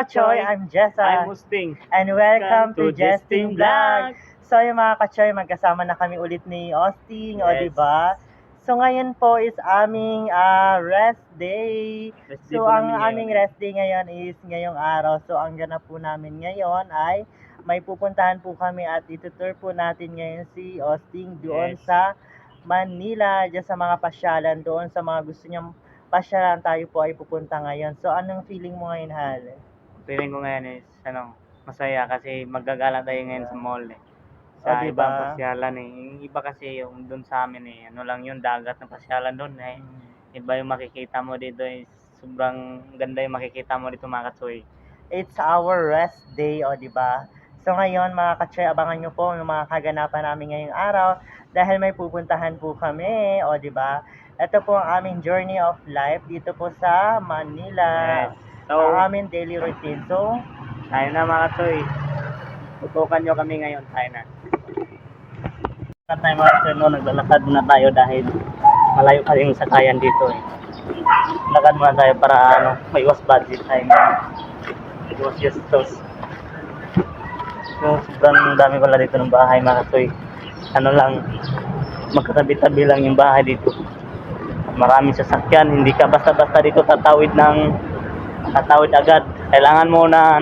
Kachoy, I'm Jessa. I'm Musting. And welcome to Jesting Vlog. So yung mga Kachoy, magkasama na kami ulit ni Austin, o Yes. diba? So ngayon po is aming rest day. Rest day So po ang namin ngayon. aming rest day ngayon is ngayong araw. So ang ganap po namin ngayon ay may pupuntahan po kami at itutour po natin ngayon si Austin doon Yes. sa Manila, dyan sa mga pasyalan, doon sa mga gusto niyang pasyalan tayo po ay pupunta ngayon. So anong feeling mo ngayon, Hal? Feeling ko ngayon is, masaya kasi maggagala tayo ngayon sa mall eh. O, Sa diba? ibang pasyalan eh. Yung iba kasi yung doon sa amin eh, lang yung dagat ng pasyalan doon eh. Iba yung makikita mo dito is sobrang ganda yung makikita mo dito mga Kachoy. It's our rest day, o diba? So ngayon mga Kachoy, abangan nyo po yung mga kaganapan namin ngayong araw dahil may pupuntahan po kami, o diba? Ito po ang aming journey of life dito po sa Manila. Yes. So, Ang aming daily routine. So, tayo na mga Kachoy. Tutukan nyo kami ngayon, tayo na. Sa tayo mga Kachoy, naglalakad muna tayo dahil malayo pa yung sakayan dito eh. Lakad muna tayo para maiwas budget tayo. Iwas gastos. So, sobrang dami pala dito ng bahay mga Kachoy. Magkatabi-tabi lang yung bahay dito. Maraming sasakyan, hindi ka basta-basta dito tatawid agad. Kailangan mo na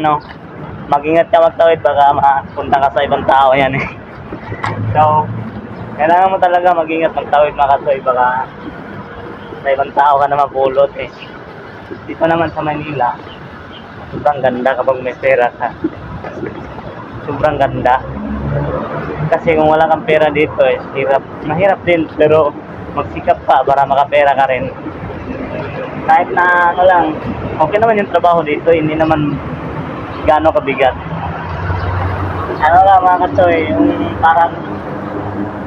mag-ingat ka magtawid baka mapunta ka sa ibang tao yan eh. So, kailangan mo talaga mag-ingat magtawid mga Kachoy baka sa ibang tao ka na mapulot eh. Dito naman sa Manila, sobrang ganda kapag may pera ka. Sobrang ganda. Kasi kung wala kang pera dito eh, mahirap din pero magsikap ka para makapera ka rin. Kahit na okay naman yung trabaho dito, hindi naman gaano kabigat. Mga Kachoy, yung parang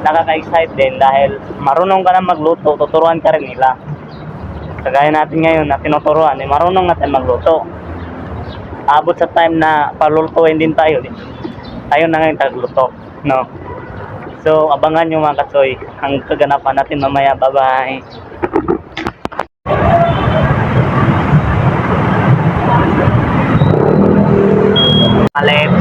nakaka-excite din dahil marunong ka na magluto, tuturuan ka rin nila. Kagaya natin ngayon na tinuturuan, marunong natin magluto. Abot sa time na palulutuin din tayo na ngayon tagluto, no? So, abangan nyo mga Kachoy ang kaganapan natin mamaya. Bye-bye! Alep!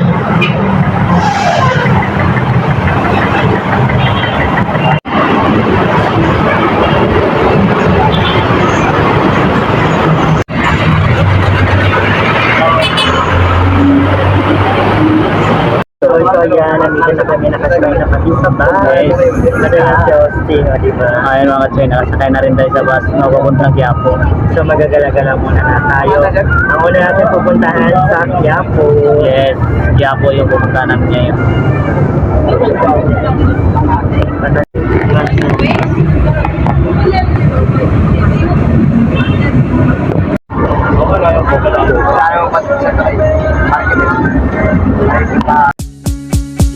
So yan, nandito na kami, nakasakay na kami sa bus. Yes. Ito na si Austin, o diba? Ayun mga Kachoy, nakasakay na rin tayo sa bus na papuntang Quiapo. So magagala-gala muna na tayo. Ang una natin pupuntahan sa Quiapo. Yes, Quiapo yung pupuntahan namin ngayon.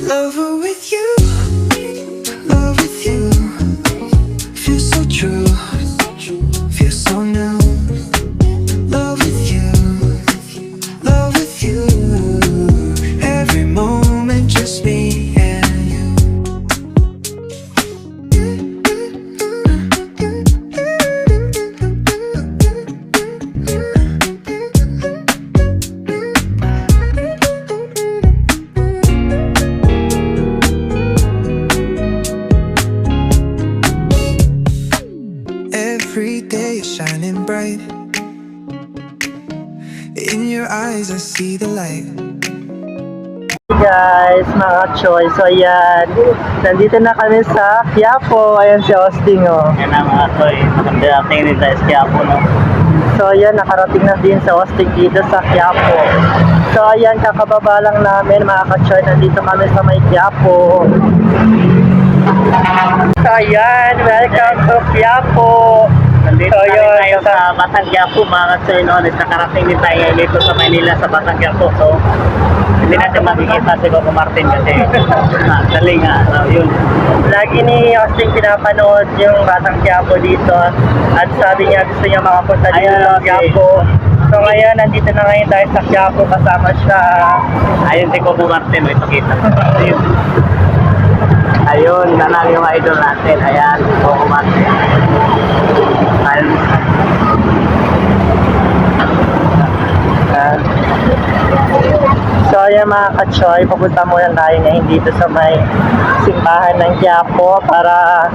Lover with you, love with you. Feel so true, feel so new. Love with you, love with you. Every moment just me and you. Every day is shining bright. In your eyes I see the light. Hey guys, mga Choy. So ayan, nandito na kami sa Quiapo. Ayan si Austin, o. Yan na mga Kachoy, makapirating din tayo sa Quiapo, no? So ayan, nakarating na din sa Austin dito sa Quiapo. So ayan, kakababa lang namin mga Kachoy. Nandito kami sa may Quiapo. So ayan, welcome to Quiapo. Nandito So, na rin yun, tayo sa Batang Quiapo mga Kachoy, no? Nakarating din tayo dito sa Manila sa Batang Quiapo. So, hindi natin makikita si Coco Martin kasi dali nga, yun. Lagi ni Austin pinapanood yung Batang Quiapo dito at sabi niya gusto niya makapunta dito Ayun, sa okay. Quiapo. So ngayon, nandito na ngayon tayo sa Quiapo, kasama siya. Ayun si Coco Martin, may pakita. Ayun, nanalo yung idol natin. Ayan, Coco Martin. Ayun. ayan mga ka-choy, papunta muna tayo ngayon dito sa may simbahan ng Quiapo para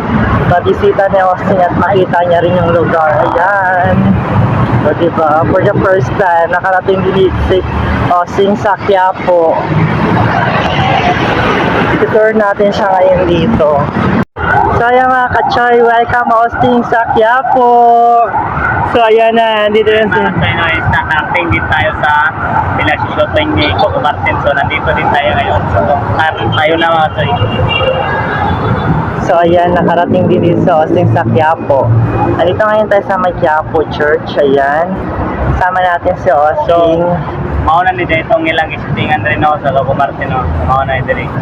mabisita ni Austin at makita niya rin yung lugar. Ayan. So, diba? For the first time, nakarating din si Austin sa Quiapo. Itutur natin siya ngayon dito. So ayan mga ka-choy, welcome Austin sa Quiapo. So ayan na, dito yun si... So anyways, nakarating din tayo sa pinag-shooting ni Coco Martin. So nandito din tayo ngayon. So tayo na mga Choy. So ayan, nakarating din dito sa Austin sa Quiapo. Andito ngayon tayo sa may Quiapo Church, ayan. Sama natin si Austin. So, mauna ni dito itong ilang shootingan rin ako sa Coco Martin. Mauna ni dito.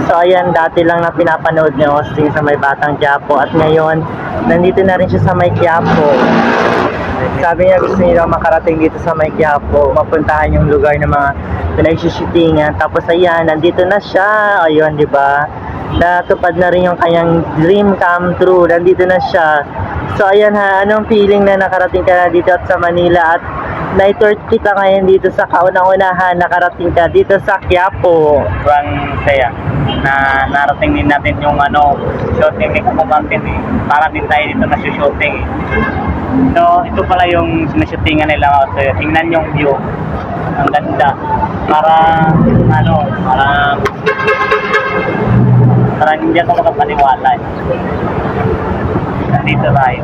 So ayan, dati lang na pinapanood ni Austin sa may Batang Quiapo at ngayon, nandito na rin siya sa may Quiapo. Sabi niya gusto niya makarating dito sa may Quiapo, mapuntahan yung lugar ng mga pinag-shootingan. Tapos ayan, nandito na siya. Ayun, di ba? Natupad na rin yung kanyang dream come true. Nandito na siya. So ayan ha, anong feeling na nakarating ka na dito at sa Manila at na-tour kita ngayon dito sa kaunang-unahan, nakarating ka dito sa Quiapo. Sobrang saya na narating din natin yung shooting ni Coco Martin. Para din tayo dito na shooting. So, ito pala yung sinashootingan nila. So, tingnan yung view. Ang ganda. Parang hindi ako makapaniwala. Nandito tayo.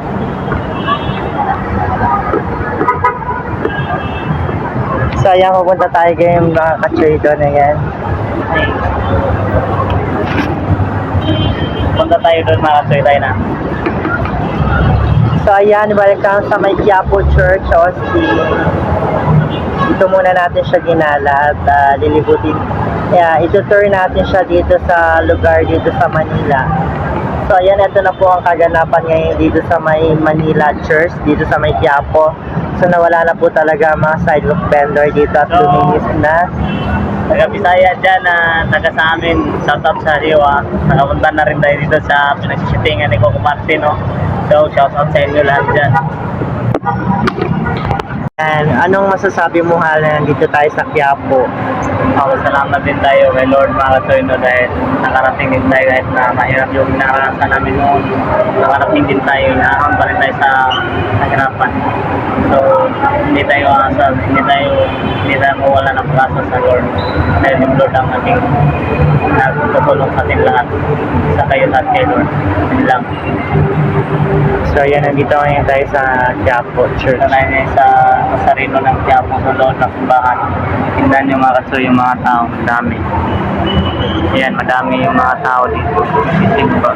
So ayan, pupunta tayo ngayon mga ka-choy doon, ayan. Punta tayo doon mga Choy, tayo na. So ayan, welcome sa may Quiapo Church, Austin. Dito muna natin siya ginala at lilibutin. Itutur natin siya dito sa lugar dito sa Manila. So ayan, ito na po ang kaganapan ngayon dito sa may Manila Church, dito sa may Quiapo. So nawala na po talaga mga sidewalk vendor dito at luminis na. Taga-Bisaya dyan na taga sa amin, shout out sa Riwa. Nakapunta na rin tayo dito sa pinag-shootingan ni Coco Martin. So shout out sa inyo lahat dyan. And anong masasabi mo hal na nandito tayo sa Quiapo? Salamat din tayo kay Lord mga Choy dahil nakarating din tayo kahit na mahirap yung naranasan namin noon. Nakarating din tayo, inaahon pa rin tayo sa nahirapan. So hindi tayo asal, hindi tayo mawala ng pag-asa sa Lord. Dahil yung Lord ang ating nagtutulong sa ating lahat. Sa kayo lahat kay Lord. Hindi lang. So ayan, nandito ngayon tayo sa Quiapo Church. Ito na yun sa sarino ng Quiapo sa loob ng simbahan. Tingnan yung mga Choy, yung mga tao, madami. Ayan, madami yung mga tao dito. Nagsisimba.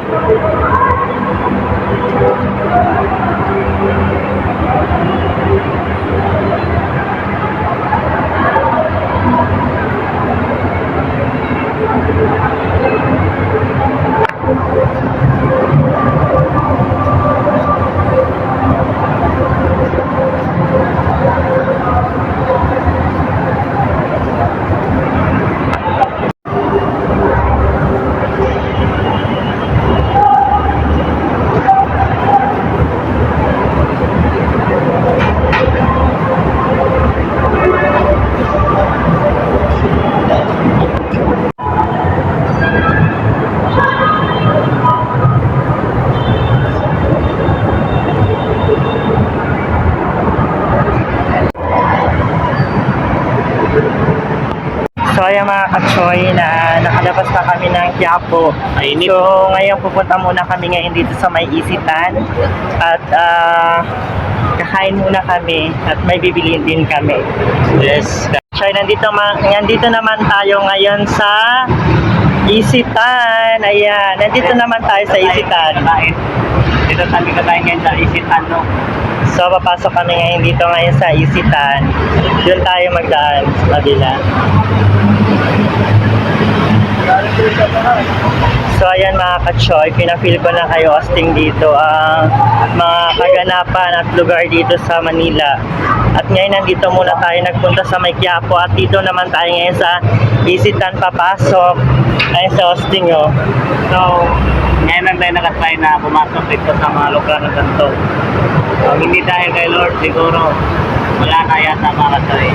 So ayan mga ka-choy, na nakalabas na kami ng Quiapo. Mainit. So ngayon pupunta muna kami ngayon dito sa may Isitan at kakain muna kami at may bibiliin din kami. Yes. So nandito naman tayo ngayon sa Isitan. Ayan, nandito naman tayo sa Isitan. Dito kami kakain ngayon sa Isitan, no? So papasok kami ngayon dito ngayon sa Isitan. Doon tayo magdaan sa kabila. So ayan mga ka-choy, pinafeel ko na kayo Austin dito ang mga kaganapan at lugar dito sa Manila. At ngayon nandito muna tayo nagpunta sa may Quiapo at dito naman tayo ngayon sa Isitan papasok. Ayun sa Austin So, ngayon lang tayo nakatry na pumasok dito sa mga lugar ng ganito. So, hindi dahil kay Lord, siguro wala na yata mga katsoy.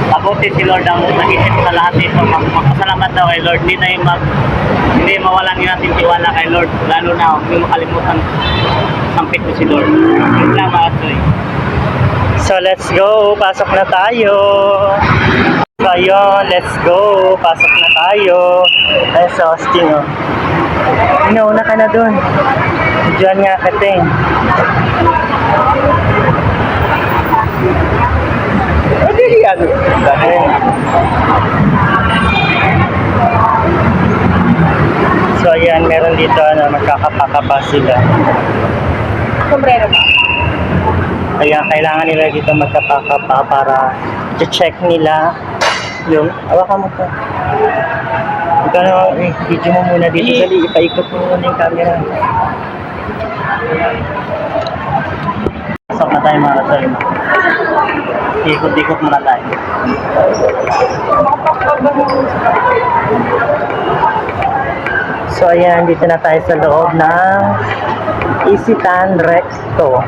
Mabuti si Lord ang nag-isip sa lahat ito. Magpasalamat daw kay Lord. Hindi mawalan din natin tiwala kay Lord. Lalo na huwag niyo makalimutan sampit mo si Lord. Yun lang mga katsoy. So let's go, pasok na tayo. So ayun, let's go, pasok na tayo. Ay, sa Austin, oh. Inauna ka na dun. Diyan nga kating. Hindi yan. So ayan, meron dito magkakapakapa sila. Sombrero ba? Kaya kailangan nila dito magkapakapa para check nila yung awakan mo to. Ikaw na, video mo muna dito. Dali, ipaikot mo muna yung camera. Pasok na tayo mga kasal. Ikot-ikot muna tayo. So ayan, dito na tayo sa loob ng Isitan Recto.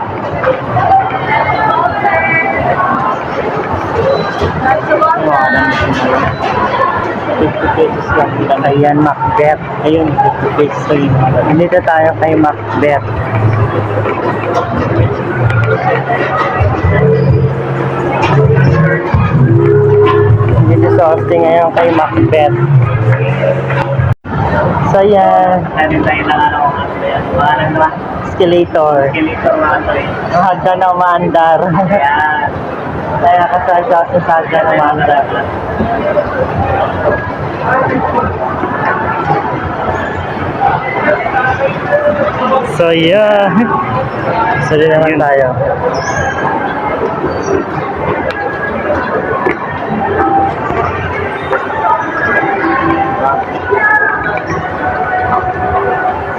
Ayan, Macbeth. Ayun, 50 pesos to yun. Dito tayo kay Macbeth. Dito sa Austin ngayon kay Macbeth. So ayan, Sabi tayo lang ano, ano ba? escalator. Kilito mga katsoy. Ang hagdan ng maandar. Ayan. Kaya kasasya sa hagdan ng maandar. So yeah. So din naman tayo.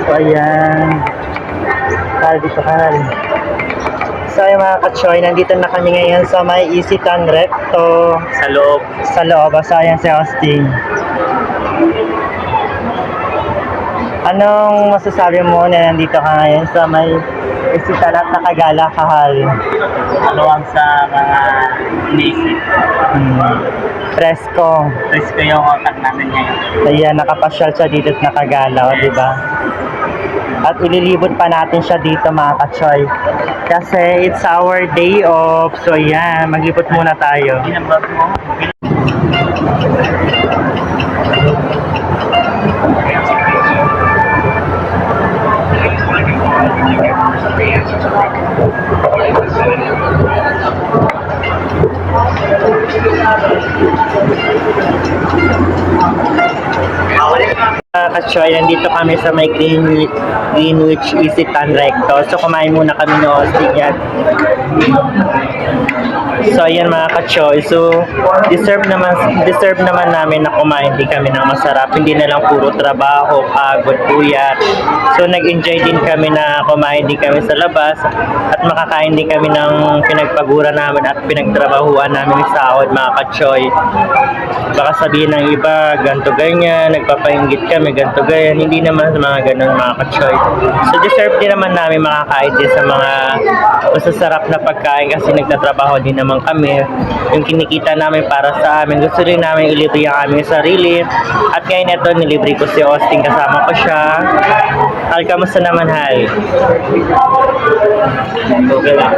So ayan. Kaya dito ka na rin. So ayun mga ka-choy, nandito na kami ngayon sa may Isitan Recto. Sa loob. Sa loob, asayan si Austin. Anong masasabi mo na nandito ka ngayon sa may Isitan at nakagala kahal? Ano ang sa mga inisip. Presko. Tapos ko yung otak namin ngayon. Ayan, nakapasyal siya dito at nakagala, di ba? At ililibot pa natin siya dito mga ka-choy. Kasi it's our day off. So yan, maglibot muna tayo. Ginambag mo. Ka-choy, nandito kami sa may Greenwich Isitan Recto. So kumain muna kami ng Austin yan. So ayan mga ka-choy. So deserve naman namin na kumain din kami ng masarap. Hindi na lang puro trabaho, pagod, puyat. So nag-enjoy din kami na kumain din kami sa labas at makakain din kami ng pinagpagura namin at pinagtrabahuan namin sa sahod mga ka-choy. Baka sabihin ng iba, ganto ganyan, nagpapainggit kami, ganto ganyan. Hindi naman sa mga ganun mga ka-choy. So deserve din naman namin makakain din sa mga masasarap na pagkain kasi nagtatrabaho din naman kami. Yung kinikita namin para sa amin, gusto rin namin ilibre ang aming sarili. At ngayon ito, nilibre ko si Austin, kasama ko siya. Hal, kamusta naman Hal? Okay lang.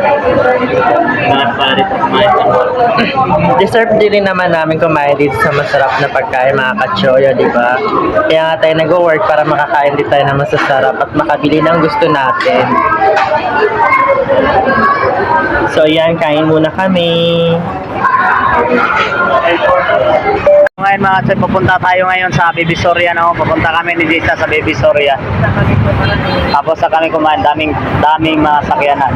Lahat pa rin kumain sa mga. Deserve din rin naman namin kumain dito sa masarap na pagkain mga ka-choyo, di ba? Kaya nga tayo nag-work para makakain din tayo ng masasarap at makabili ng gusto natin. So yan, kain muna kami. Ngayon mga katsoy, pupunta tayo ngayon sa Baby Soria, no? Pupunta kami ni Jessa sa Baby Soria. Tapos sa kami kumain, daming mga sakyanan.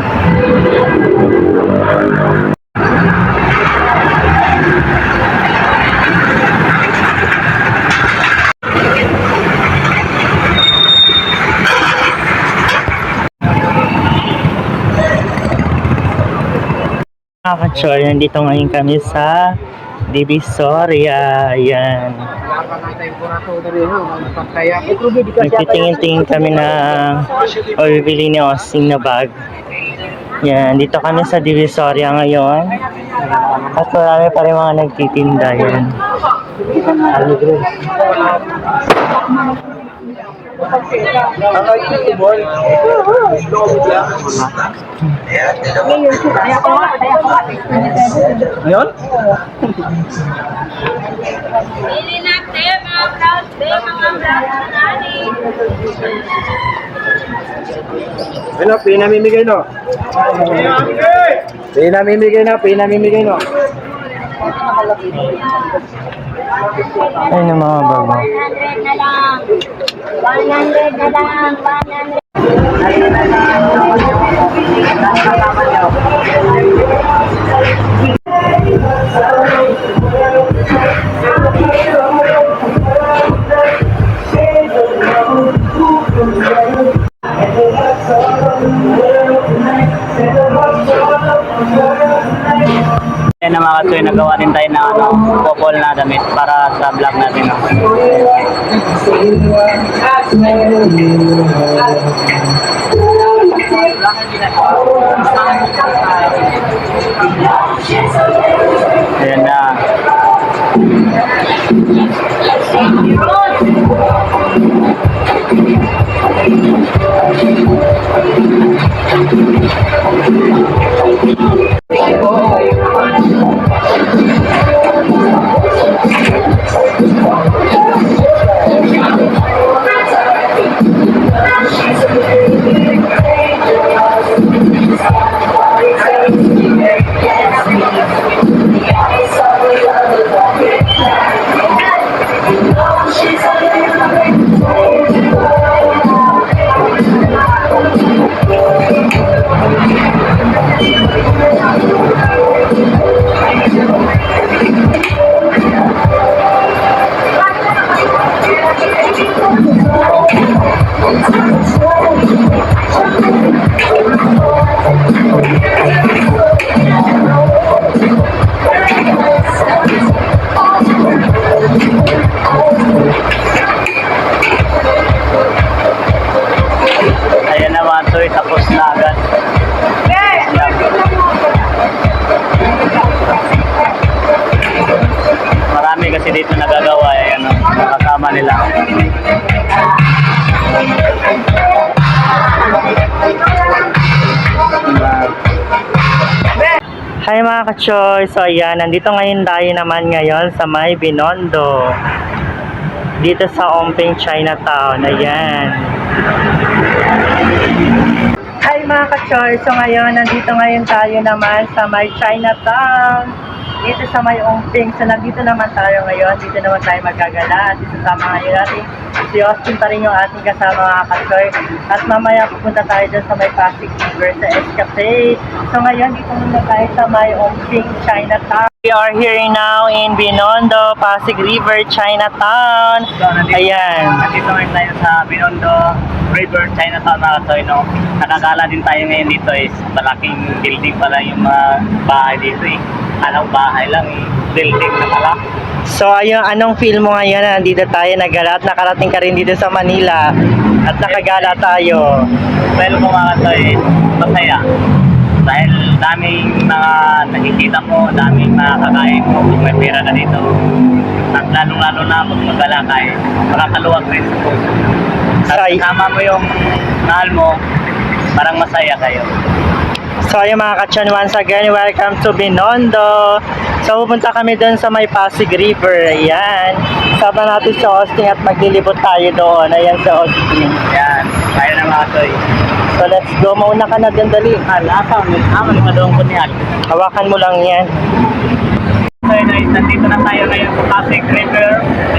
Mga ka-choy, nandito ngayon kami sa Divisoria. Ayan. Nagtitingin-tingin kami na bibili ni Austin na bag. Yan, dito kami sa Divisoria ngayon. At marami pa rin mga nagtitinda yan. Ngayon? Pili natin, mga vlog, mga vlog na nani. Ano, pinamimigay no? Pinamimigay no? Ayun yung mga baba. 100 na lang. 100 na lang. 100. Yan na mga katsoy, nagawa din tayo ng couple na damit para sa vlog natin. No? Ayan na. Ayan na mga katsoy, tapos na agad. Marami kasi dito nagagawa, ayan o, nakasama nila. Hi mga ka-choy! So ayan, nandito ngayon tayo naman ngayon sa may Binondo. Dito sa Ongping, Chinatown. Ayan. Hi mga ka-choy! So ngayon, nandito ngayon tayo naman sa may Chinatown. Dito sa may Ongping. So nandito naman tayo ngayon. Dito naman tayo magagala. At isasama ngayon natin si Austin pa rin yung ating kasama mga ka-choy. At mamaya pupunta tayo dun sa may Pasig River sa Escapade. So ngayon, dito muna tayo sa may Ongping, Chinatown. We are here now in Binondo, Pasig River, Chinatown. So, Ayan. Nandito ngayon tayo sa Binondo River, Chinatown mga katsoy, no? Nakakala din tayo ngayon dito is malaking building pala yung mga bahay dito eh. Alam bahay lang eh. Building na pala. So ayun, anong feel mo ngayon na nandito tayo nagala at nakarating ka rin dito sa Manila at nakagala tayo? Well, kung mga katsoy, masaya. Dahil daming mga nakikita mo, daming mga kakain mo, kung may pera ka dito. At lalong-lalo na kung magala ka eh, makakaluwag rin sa puso. At Say. kasama mo yung mahal mo, parang masaya kayo. So ayun mga kachan, once again, welcome to Binondo. So pupunta kami doon sa may Pasig River. Ayan. Sama natin si Austin at maglilibot tayo doon. Ayan si Austin. Yan, kaya na mga katsoy. So let's go. Mauna ka na doon, dali. Lasa, lima doon ko niyan. Hawakan mo lang yan. So yun guys, nandito na tayo ngayon sa Pasig River.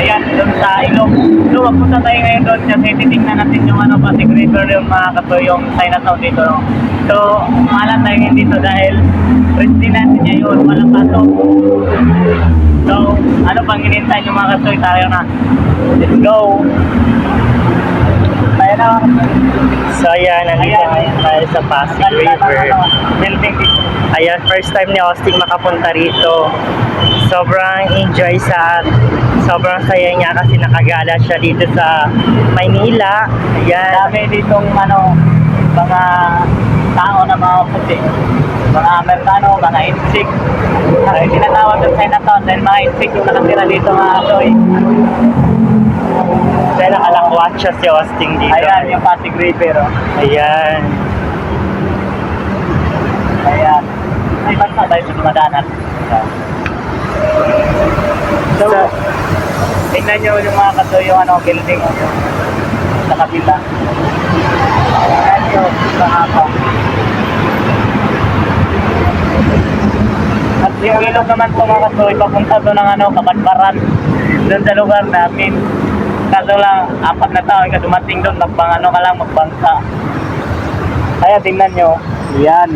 Ayan, doon sa Ilog. So magpunta tayo ngayon doon kasi titignan natin yung Pasig River, yung mga katsoy, yung Chinatown dito. No? So, mahalan tayo ngayon dito dahil Christine natin niya yun, walang pasok. So, ano pang hinintay yung mga katsoy, tayo na. Let's go! Tayo na mga katsoy. So ayan, nandito ngayon tayo sa Pasig River. Building dito. Ayan, first time ni Austin makapunta rito. Sobrang enjoy sobrang saya niya kasi nakagala siya dito sa Maynila. Ayan. Dami ditong mga tao na mga puti. mga Amerikano, mga insect. Ay, tinatawag ng Chinatown dahil mga insect yung nakatira dito mga kasoy. Kaya nakalakwat siya si Austin dito. Ayan, yung Pasig River. Oh. Ayan. Ayan. Ay, ba't na tayo sa dumadanan? So, tingnan nyo yung mga kasoy, yung ano, building oh, sa kabila. Ayan yun, sa hapa. At yung ilog naman po mga kasoy, papunta doon ng ano, Kabadbaran. Doon sa lugar natin. Kaso lang, 4 na taon ka dumating doon, ano ka lang, magbangka. Kaya tingnan nyo, yan.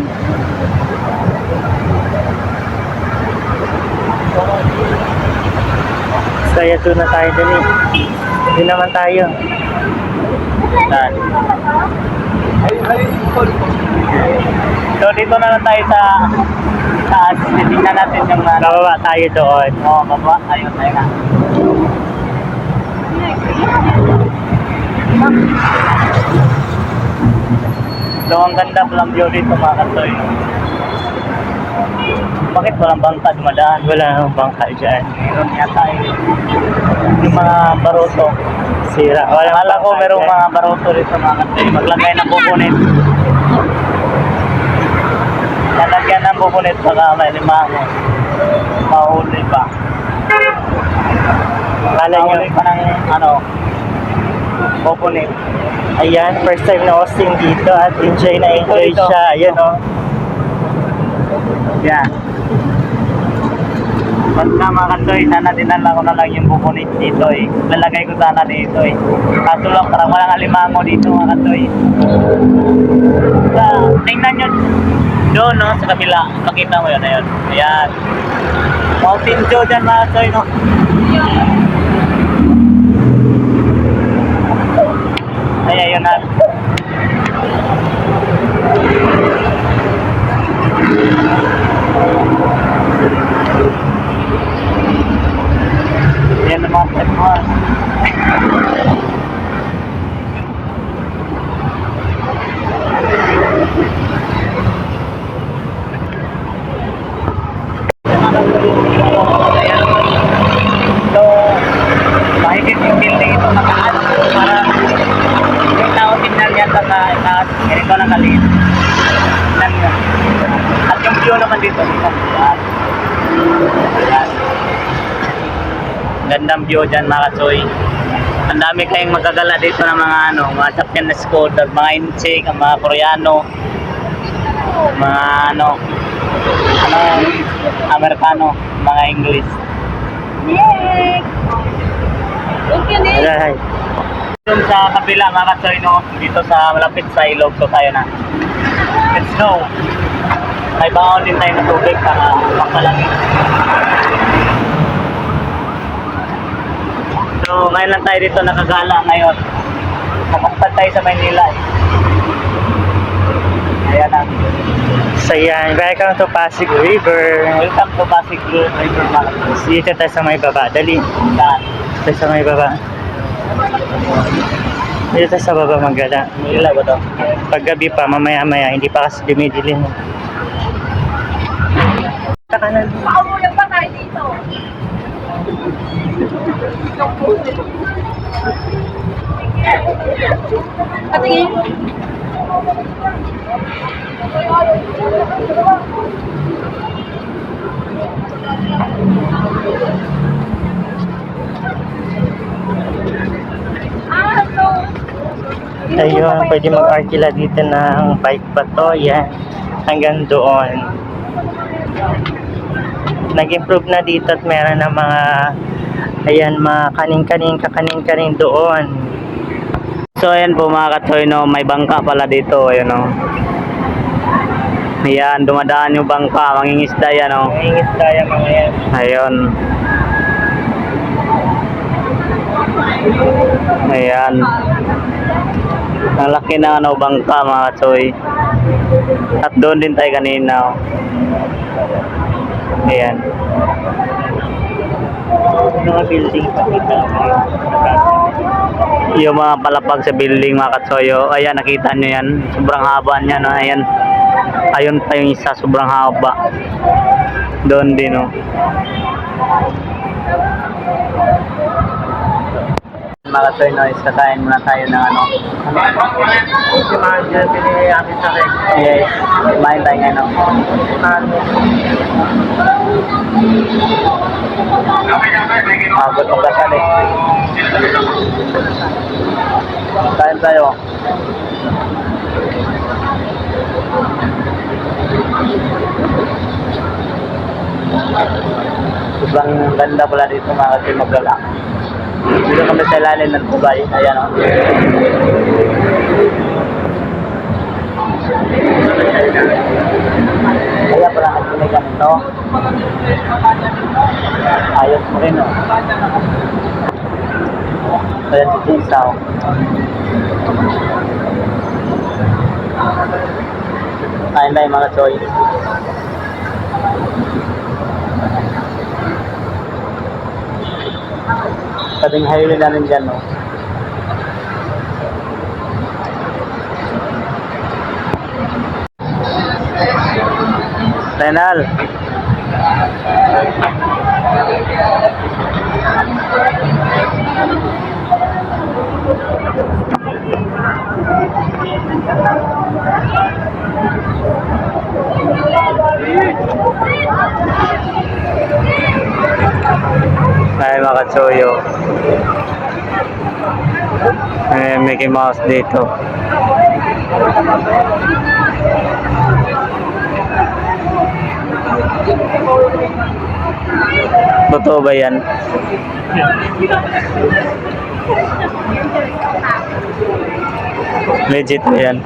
Kaya doon na tayo dun eh. Doon naman tayo. Yan. So dito na lang tayo sa taas. Titingnan natin yung ano. Bababa tayo doon. Oo, baba. Ayun, tayo na. So ang ganda palang view dito mga kantoy. Bakit walang bangka dumadaan? Wala nang bangka dyan. Meron yata eh. Yung mga baroto. Sira. Walang Akala ko bangka merong dyan. mga baroto dito mga kantoy. Maglagay ng bukunit. Lalagyan ng bukunit baka may limango. Mahuli pa. Akala nyo, Mahuli pa ng ano, bukunit. ayan, first time na Austin dito at enjoy na enjoy Dito. siya. Ayan o. Yan. Basta mga kantoy, sana dinala ko na lang yung bukunit dito eh. Lalagay ko sana dito eh. Kaso lang parang walang alimango dito mga kantoy. Tingnan nyo doon no, sa kabila. Makita mo yun, ayun. Ayan. Mountain Dew dyan mga kantoy no. Ay, ayun na. Yan ang mga step mo. So, mahigit yung building ito mataas para yung tao tingnan yan sa itaas. Ganito lang kaliit. Tingnan nyo. At yung view naman dito. Yan. Yan. Gandang view dyan mga katsoy. Ang dami kayong magagala dito ng mga ano, mga Japanese scooter, mga insect, mga Koreano, mga ano, Amerikano, mga English. Yay! Okay na. Aray. Doon sa kabila mga katsoy no, dito sa malapit sa ilog, so tayo na. Let's go! May baon din tayo na tubig para magpalangin. So ngayon lang tayo dito nakagala ngayon. Nakakapad tayo sa Maynila eh. Ayan na. So yan, welcome to Pasig River. Welcome to Pasig River mga katsoy. Dito tayo sa may baba. Dali. Yan. Tayo sa may baba. Dito tayo sa baba magala. Maynila ba to? Paggabi pa, mamaya-maya, hindi pa kasi dumidilim. Sa kanan. Paulang pa tayo dito. Patingin. So, Ayun, pwede mag-arkila dito ng bike pa to. Yan. Hanggang doon. Nag-improve na dito at meron na mga ayan, mga kakanin-kanin doon. So ayan po mga katsoy no, may bangka pala dito, ayan no. Ayan, dumadaan yung bangka, mangingisda yan no. Ingit tayo mga yan. Ayun. Ayan. Ang laki na ano, bangka mga katsoy. At doon din tayo kanina. Oh. Ayan. Mga building pa dito. Yung mga palapag sa building mga katsoy. Oh. Ayan, nakita nyo yan. Sobrang haba niya no. Ayan. Ayun pa yung isa, sobrang haba. Doon din, oh. Mga choy, no, is kakain muna tayo ng ano. Si Margel, pinili namin sa Rex. Yes, kumain tayo ngayon, no. Abot ang kasal, eh. Kain tayo. Sobrang ganda pala dito mga kasi maglalak. Dito kami sa ilalim ng Kubay. Ayan, o. Kaya pala kasi may ganito. Ayos mo rin, o. Kaya si Tisaw. Kain tayo mga choy. Sabing highway namin dyan, no? Renal! Ay, mga katsuyo. May Mickey Mouse dito. Totoo ba yan? Legit ba yan?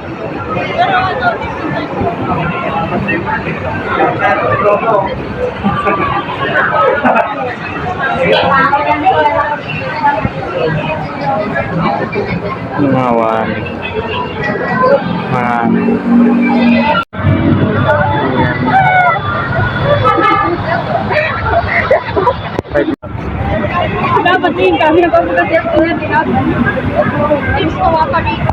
Mawan. Dapat din kami nagpapagod ko na tinapos. Tips ko pa dito.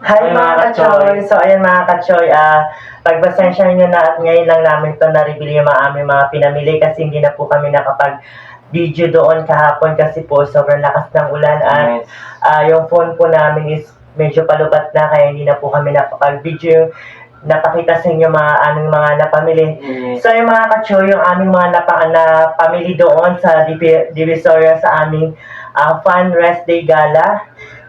Hi mga ka-choy! So ayan mga ka-choy, pagpasensya nyo na at ngayon lang namin ito na-reveal yung aming mga pinamili kasi hindi na po kami nakapag-video doon kahapon kasi po sobrang lakas ng ulan at yung phone po namin is medyo palubat na kaya hindi na po kami nakapag-video napakita sa inyo mga aming mga napamili. So yung mga ka-choy, yung aming mga napamili doon sa Divisoria sa aming Fun Rest Day Gala.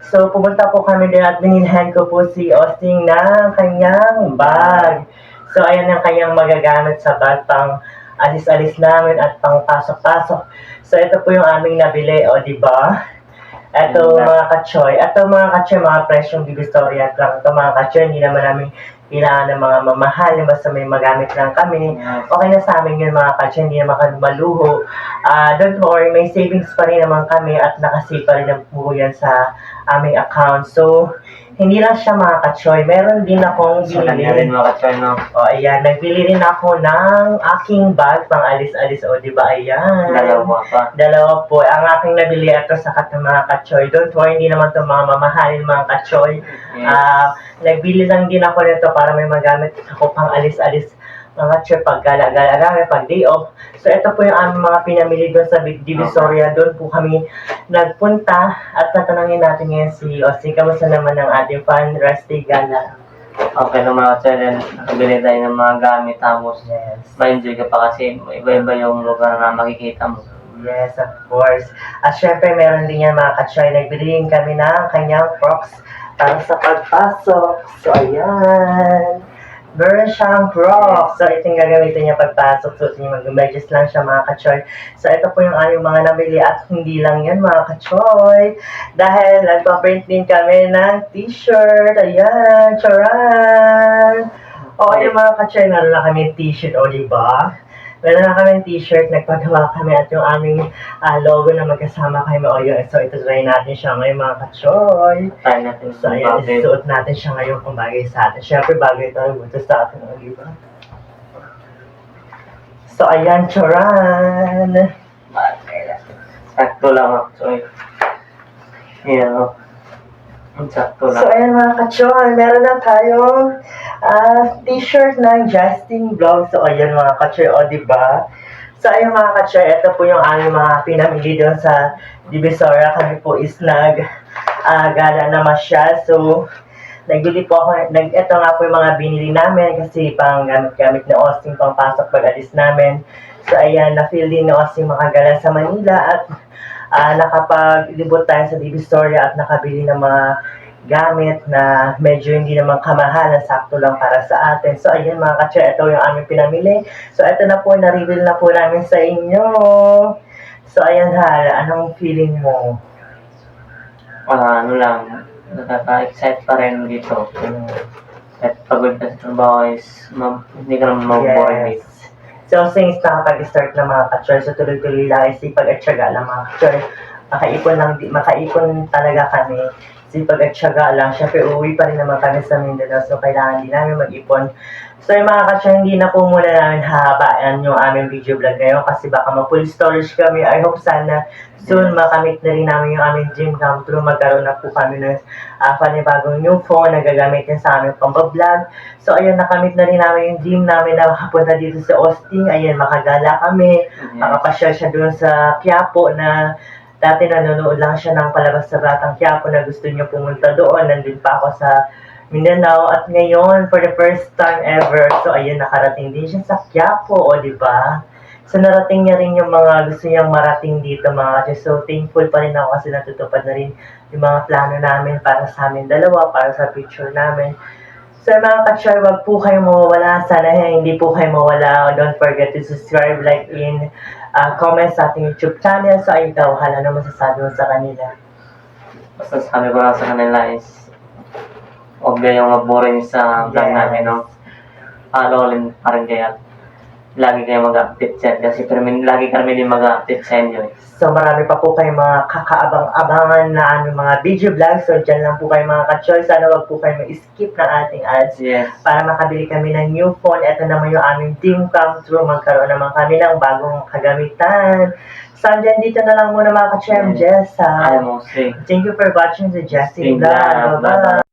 So, pumunta po kami din at binilhan ko po si Osting ng kanyang bag. So, ayan ang kanyang magagamit sa bag pang alis-alis namin at pang pasok-pasok. So, ito po yung aming nabili, o diba? Ito mga ka-choy. Ito mga ka-choy, mga presyong Divisoria lang. Ito mga ka-choy, hindi naman namin kailangan ng mga mamahal, basta may magamit lang kami. Okay na sa amin yun mga ka-choy, hindi naman kami maluho. Don't worry, may savings pa rin naman kami at nakasave pa rin ang po yan sa aming account. So, hindi lang siya mga ka-choy. Meron din akong binili. rin mga ka-choy, no? O, ayan. Nagbili rin ako ng aking bag pang alis-alis. O, diba? Ayan. Dalawa po. Ang aking nabili ito sa mga ka-choy. Don't worry, hindi naman ito mga mamahalin mga ka-choy. Nagbili lang din ako nito para may magamit ako pang alis-alis mga ka-choy pag gala-gala, pag day off. So, ito po yung aming mga pinamili doon sa Divisoria. Doon po kami nagpunta at tatanungin natin ngayon si Ossie. Kamusta naman ang ating Fun Rest Day Gala? Okay na mga ka-choy, nakabili tayo ng mga gamit tapos ma-enjoy ka pa kasi iba-iba yung lugar na makikita mo. Yes, of course. At syempre, meron din yan mga ka-choy. Nagbili din kami ng kanyang Crocs para sa pagpasok. So, ayan. Meron siyang Crocs. So, ito yung gagamitin niya pagpasok. So, mag-emerges lang siya mga ka-choy. So, ito po yung aming mga nabili. At hindi lang yan mga ka-choy. Dahil nagpa-print din kami ng t-shirt. Ayan, charan! O, yung mga ka-choy, meron na kami t-shirt. O, diba? Meron na kami t-shirt, nagpagawa kami at yung aming logo na magkasama kay Maoyo. So, ito try natin siya ngayon mga ka-choy. Try natin. So, ayan, isuot natin siya ngayon kung bagay sa atin. Siyempre, bagay tayo buto sa atin, di ba? So, ayan, charan! Sakto lang actually. Yan o. Sakto So, lang. ayan mga kachoy, meron na tayong t-shirt ng Justin Vlog. So, ayan mga kachoy, o diba? So, ayan mga kachoy, ito po yung aming mga pinamili doon sa Divisoria. Kami po is gala na masyal. So, nagbili po ako, ito nga po yung mga binili namin kasi pang gamit-gamit ni Austin pang pasok pag-alis namin. So, ayan, na-feel din ni Austin makagala sa Manila at nakapag-libot tayo sa Divisoria at nakabili ng mga gamit na medyo hindi naman kamahalan, sakto lang para sa atin. So, ayan mga kachoy, ito yung aming pinamili. So, ito na po, na-reveal na po namin sa inyo. So, ayan Hal, anong feeling mo? Ano lang, nakaka-excite pa rin dito. At pagod ka sa trabaho is, hindi ka naman maboboring dito. So, since nakapag-start na mga kachoy, so tuloy-tuloy lang, sipag at syaga lang mga kachoy. Makaipon talaga kami. Sipag at syaga lang. Siyempre, uwi pa rin naman kami sa Mindanao, so kailangan din namin mag-ipon. So, yung mga kachoy, hindi na po muna namin hahabaan yung aming video vlog ngayon kasi baka ma-full storage kami. I hope sana soon makamit na rin namin yung aming dream come true. Magkaroon na po kami ng panibagong new phone na gagamitin sa aming pambablog. So, ayun, nakamit na rin namin yung dream namin na makapunta dito sa Austin. Ayun, makagala kami. Makapasyal siya doon sa Quiapo na dati nanonood lang siya ng palabas sa Batang Quiapo na gusto niya pumunta doon. Nandun pa ako sa Mindanao at ngayon, for the first time ever, so ayun, nakarating din siya sa Quiapo, o diba? So narating niya rin yung mga gusto niyang marating dito mga kachoy. So thankful pa rin ako kasi natutupad na rin yung mga plano namin para sa amin dalawa, para sa future namin. So mga kachoy, wag po kayong mawawala. Sana hindi po kayo mawala. Don't forget to subscribe, like, comment sa ating YouTube channel. So ay ikaw, Hal, ano masasabi mo sa kanila? Basta sabi ko lang sa kanila is, huwag kayong maboring sa vlog namin, no? Follow rin pa rin kayo. Lagi kayo mag-update sa kasi lagi kami din mag-update sa inyo. So marami pa po kayong mga kakaabang-abangan na mga video vlog. So dyan lang po kayo mga kachoy. Sana wag po kayo mag-skip ng ating ads. Yes. Para makabili kami ng new phone. Ito naman yung aming dream come true. Magkaroon naman kami ng bagong kagamitan. So dyan dito na lang muna mga kachoy. I'm Jessa. I'm Jose. Thank you for watching the Justin Justin Vlog. Vlog. Bye-bye.